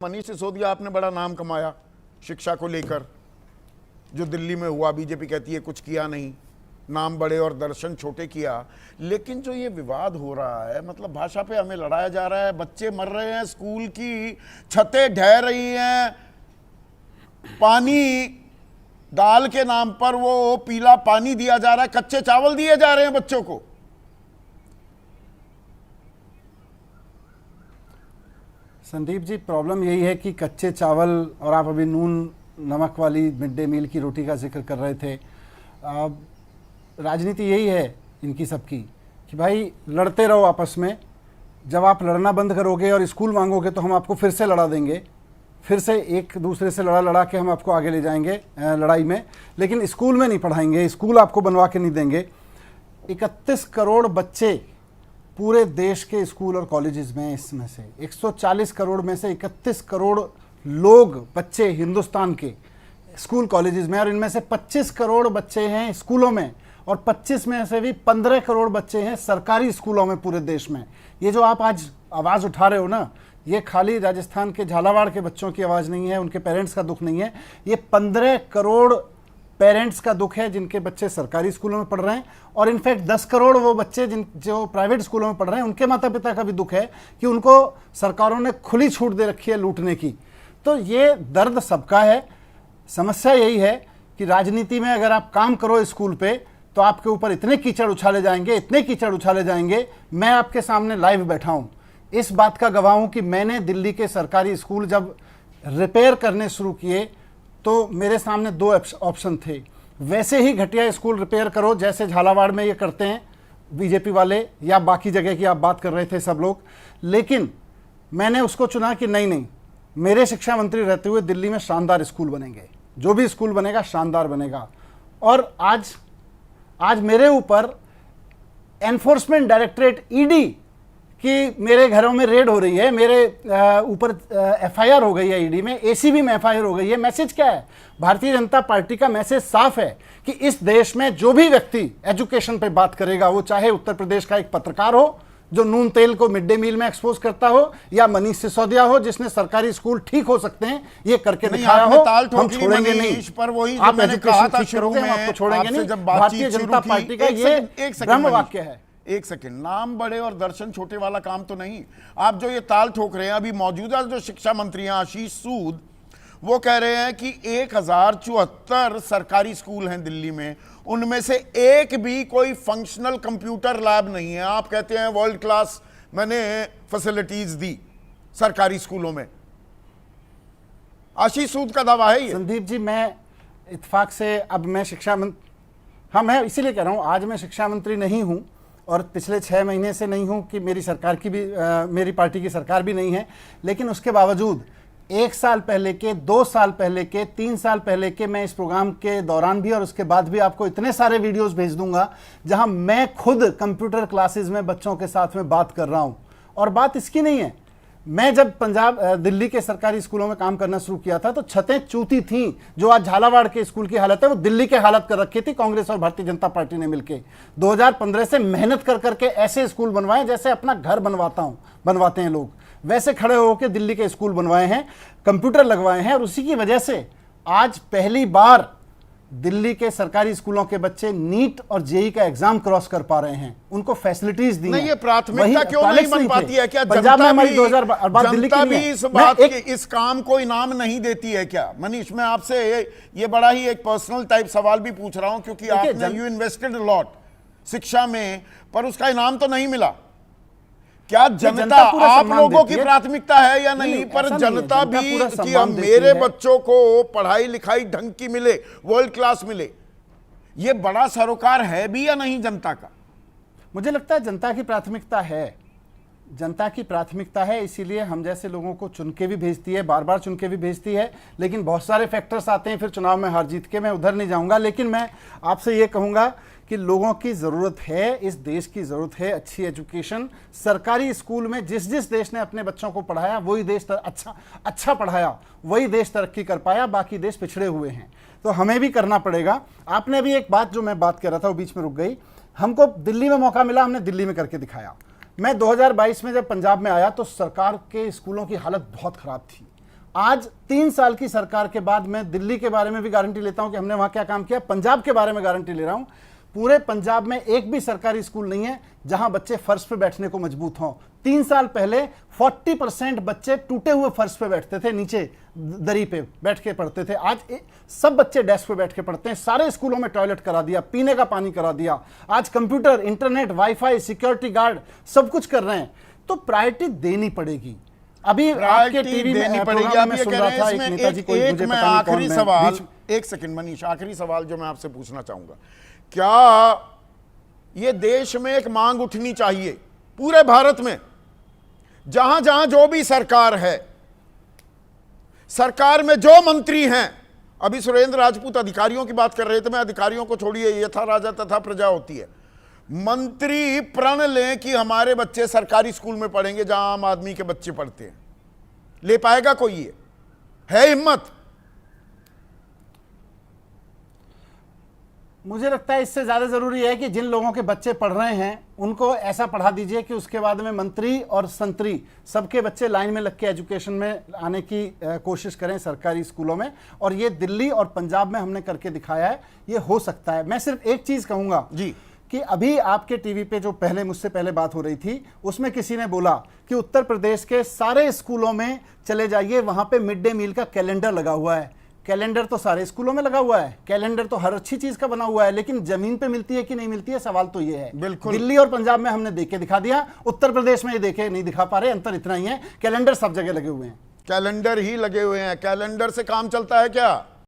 मनीष सिसोदिया आपने बड़ा नाम कमाया शिक्षा को लेकर, जो दिल्ली में हुआ, बीजेपी कहती है कुछ किया नहीं, नाम बड़े और दर्शन छोटे किया। लेकिन जो ये विवाद हो रहा है, मतलब भाषा पे हमें लड़ाया जा रहा है, बच्चे मर रहे हैं, स्कूल की छतें ढह रही हैं, पानी दाल के नाम पर वो पीला पानी दिया जा रहा है, कच्चे चावल दिए जा रहे हैं बच्चों को। संदीप जी, प्रॉब्लम यही है कि कच्चे चावल, और आप अभी नून नमक वाली मिड डे मील की रोटी का जिक्र कर रहे थे। राजनीति यही है इनकी सबकी कि भाई लड़ते रहो आपस में, जब आप लड़ना बंद करोगे और स्कूल मांगोगे तो हम आपको फिर से लड़ा देंगे, फिर से एक दूसरे से लड़ा के हम आपको आगे ले जाएंगे लड़ाई में, लेकिन स्कूल में नहीं पढ़ाएंगे, स्कूल आपको बनवा के नहीं देंगे। 31 करोड़ बच्चे पूरे देश के स्कूल और कॉलेजेस में, इसमें से 140 करोड़ में से 31 करोड़ लोग बच्चे हिंदुस्तान के स्कूल कॉलेजेस में, और इनमें से 25 करोड़ बच्चे हैं स्कूलों में, और 25 में से भी 15 करोड़ बच्चे हैं सरकारी स्कूलों में पूरे देश में। ये जो आप आज आवाज़ उठा रहे हो ना, ये खाली राजस्थान के झालावाड़ के बच्चों की आवाज़ नहीं है, उनके पेरेंट्स का दुख नहीं है, ये 15 करोड़ पेरेंट्स का दुख है जिनके बच्चे सरकारी स्कूलों में पढ़ रहे हैं, और इनफैक्ट 10 करोड़ वो बच्चे जो प्राइवेट स्कूलों में पढ़ रहे हैं, उनके माता पिता का भी दुख है कि उनको सरकारों ने खुली छूट दे रखी है लूटने की। तो ये दर्द सबका है। समस्या यही है कि राजनीति में अगर आप काम करो स्कूल पे तो आपके ऊपर इतने कीचड़ उछाले जाएंगे, इतने कीचड़ उछाले जाएंगे। मैं आपके सामने लाइव बैठा हूँ, इस बात का गवाह हूँ कि मैंने दिल्ली के सरकारी स्कूल जब रिपेयर करने शुरू किए तो मेरे सामने 2 ऑप्शन थे। वैसे ही घटिया स्कूल रिपेयर करो जैसे झालावाड़ में ये करते हैं बीजेपी वाले, या बाकी जगह की आप बात कर रहे थे सब लोग, लेकिन मैंने उसको चुना कि नहीं, मेरे शिक्षा मंत्री रहते हुए दिल्ली में शानदार स्कूल बनेंगे, जो भी स्कूल बनेगा शानदार बनेगा। और आज मेरे ऊपर एनफोर्समेंट डायरेक्टरेट ईडी कि मेरे घरों में रेड हो रही है, मेरे ऊपर एफआईआर हो गई है ईडी में, एसीबी में एफआईआर हो गई है। मैसेज क्या है? भारतीय जनता पार्टी का मैसेज साफ है कि इस देश में जो भी व्यक्ति एजुकेशन पे बात करेगा, वो चाहे उत्तर प्रदेश का एक पत्रकार हो जो नून तेल को मिड डे मील में एक्सपोज करता हो, या मनीष सिसोदिया हो जिसने सरकारी स्कूल ठीक हो सकते हैं ये करके दिखाया हो, हम छोड़ेंगे नहीं। पर वही आप मैंने कहा था शुरू में, आपको छोड़ेंगे नहीं। भारतीय जनता पार्टी का ये ब्रह्म वाक्य है। एक सेकंड, नाम बड़े और दर्शन छोटे वाला काम तो नहीं। आप जो ये ताल ठोक रहे हैं, अभी मौजूदा जो शिक्षा मंत्री हैं आशीष सूद, वो कह रहे हैं कि 1074 सरकारी स्कूल हैं दिल्ली में, उनमें से एक भी कोई फंक्शनल कंप्यूटर लैब नहीं है। आप कहते हैं वर्ल्ड क्लास मैंने फैसिलिटीज दी सरकारी स्कूलों में। आशीष सूद का दावा है ये। संदीप जी, मैं इत्तेफाक से अब मैं शिक्षा मंत्री, हाँ मैं इसीलिए कह रहा हूँ, आज मैं शिक्षा मंत्री नहीं हूँ और पिछले 6 महीने से नहीं हूँ कि मेरी सरकार की भी मेरी पार्टी की सरकार भी नहीं है, लेकिन उसके बावजूद 1 साल पहले के, 2 साल पहले के, 3 साल पहले के, मैं इस प्रोग्राम के दौरान भी और उसके बाद भी आपको इतने सारे वीडियोस भेज दूंगा जहां मैं खुद कंप्यूटर क्लासेस में बच्चों के साथ में बात कर रहा हूं। और बात इसकी नहीं है, मैं जब दिल्ली के सरकारी स्कूलों में काम करना शुरू किया था तो छतें चूती थीं। जो आज झालावाड़ के स्कूल की हालत है वो दिल्ली के हालत कर रखी थी कांग्रेस और भारतीय जनता पार्टी ने मिलकर। 2015 से मेहनत कर करके ऐसे स्कूल बनवाए जैसे अपना घर बनवाते हैं लोग, वैसे खड़े होकर दिल्ली के स्कूल बनवाए हैं, कंप्यूटर लगवाए हैं, और उसी की वजह से आज पहली बार दिल्ली के सरकारी स्कूलों के बच्चे नीट और जेई का एग्जाम क्रॉस कर पा रहे हैं, उनको फैसिलिटीज दी नहीं। ये प्राथमिकता क्यों नहीं बन पाती है? क्या पंजाब में हमारी 2000 दिल्ली की भी इस बात के इस काम को इनाम नहीं देती है क्या? मनीष, मैं आपसे ये बड़ा ही एक पर्सनल टाइप सवाल भी पूछ रहा हूं, क्योंकि आपने यू इन्वेस्टेड लॉट शिक्षा में, पर उसका इनाम तो नहीं मिला। क्या जनता आप लोगों की प्राथमिकता है या नहीं? पर जनता भी कि हम मेरे बच्चों को पढ़ाई लिखाई ढंग की मिले, वर्ल्ड क्लास मिले, ये बड़ा सरोकार है भी या नहीं जनता का? मुझे लगता है जनता की प्राथमिकता है, जनता की प्राथमिकता है, इसीलिए हम जैसे लोगों को चुन के भी भेजती है, बार बार चुन के भी भेजती है। लेकिन बहुत सारे फैक्टर्स आते हैं फिर चुनाव में हार जीत के, मैं उधर नहीं जाऊंगा। लेकिन मैं आपसे ये कहूंगा कि लोगों की ज़रूरत है, इस देश की ज़रूरत है अच्छी एजुकेशन। सरकारी स्कूल में जिस देश ने अपने बच्चों को पढ़ाया वही देश अच्छा पढ़ाया, वही देश तरक्की कर पाया, बाकी देश पिछड़े हुए हैं। तो हमें भी करना पड़ेगा। आपने अभी एक बात जो मैं बात कर रहा था वो बीच में रुक गई। हमको दिल्ली में मौका मिला, हमने दिल्ली में करके दिखाया। मैं 2022 में जब पंजाब में आया तो सरकार के स्कूलों की हालत बहुत ख़राब थी। आज 3 साल की सरकार के बाद मैं दिल्ली के बारे में भी गारंटी लेता हूं कि हमने वहां क्या काम किया, पंजाब के बारे में गारंटी ले रहा हूं। पूरे पंजाब में एक भी सरकारी स्कूल नहीं है जहां बच्चे फर्श पे बैठने को मजबूत हों। 3 साल पहले 40% बच्चे टूटे हुए फर्श पे बैठते थे, नीचे दरी पे बैठ के पढ़ते थे। आज सब बच्चे डेस्क पे बैठ के पढ़ते हैं। सारे स्कूलों में टॉयलेट करा दिया, पीने का पानी करा दिया। आज computer, internet, wifi, security guard सब कुछ कर रहे हैं। तो प्रायोरिटी देनी पड़ेगी। अभी आपके टीवी में प्रोग्राम में सुन रहा था एक नेताजी को, मुझे पता नहीं कौन, आखिरी सवाल, एक सेकंड मनीष, आखिरी सवाल जो मैं आपसे पूछना चाहूंगा, क्या ये देश में एक मांग उठनी चाहिए पूरे भारत में, जहां जहां जो भी सरकार है, सरकार में जो मंत्री हैं, अभी सुरेंद्र राजपूत अधिकारियों की बात कर रहे थे, मैं अधिकारियों को छोड़िए, यथा राजा तथा प्रजा होती है, मंत्री प्रण लें कि हमारे बच्चे सरकारी स्कूल में पढ़ेंगे जहां आम आदमी के बच्चे पढ़ते हैं, ले पाएगा कोई? ये है हिम्मत? मुझे लगता है इससे ज्यादा जरूरी है कि जिन लोगों के बच्चे पढ़ रहे हैं उनको ऐसा पढ़ा दीजिए कि उसके बाद में मंत्री और संतरी सबके बच्चे लाइन में लग के एजुकेशन में आने की कोशिश करें सरकारी स्कूलों में। और ये दिल्ली और पंजाब में हमने करके दिखाया है, ये हो सकता है। मैं सिर्फ एक चीज कहूंगा जी कि अभी आपके टीवी पे जो पहले मुझसे पहले बात हो रही थी, उसमें किसी ने बोला कि उत्तर प्रदेश के सारे स्कूलों में चले जाइए, वहां पे मिड डे मील का कैलेंडर लगा हुआ है। कैलेंडर तो सारे स्कूलों में लगा हुआ है, कैलेंडर तो हर अच्छी चीज का बना हुआ है, लेकिन जमीन पे मिलती है कि नहीं मिलती है, सवाल तो ये है। बिल्कुल। दिल्ली और पंजाब में हमने देख के दिखा दिया, उत्तर प्रदेश में ये देखे नहीं दिखा पा रहे, अंतर इतना ही है, कैलेंडर सब जगह लगे हुए हैं। कैलेंडर ही लगे हुए हैं, कैलेंडर से काम चलता है क्या?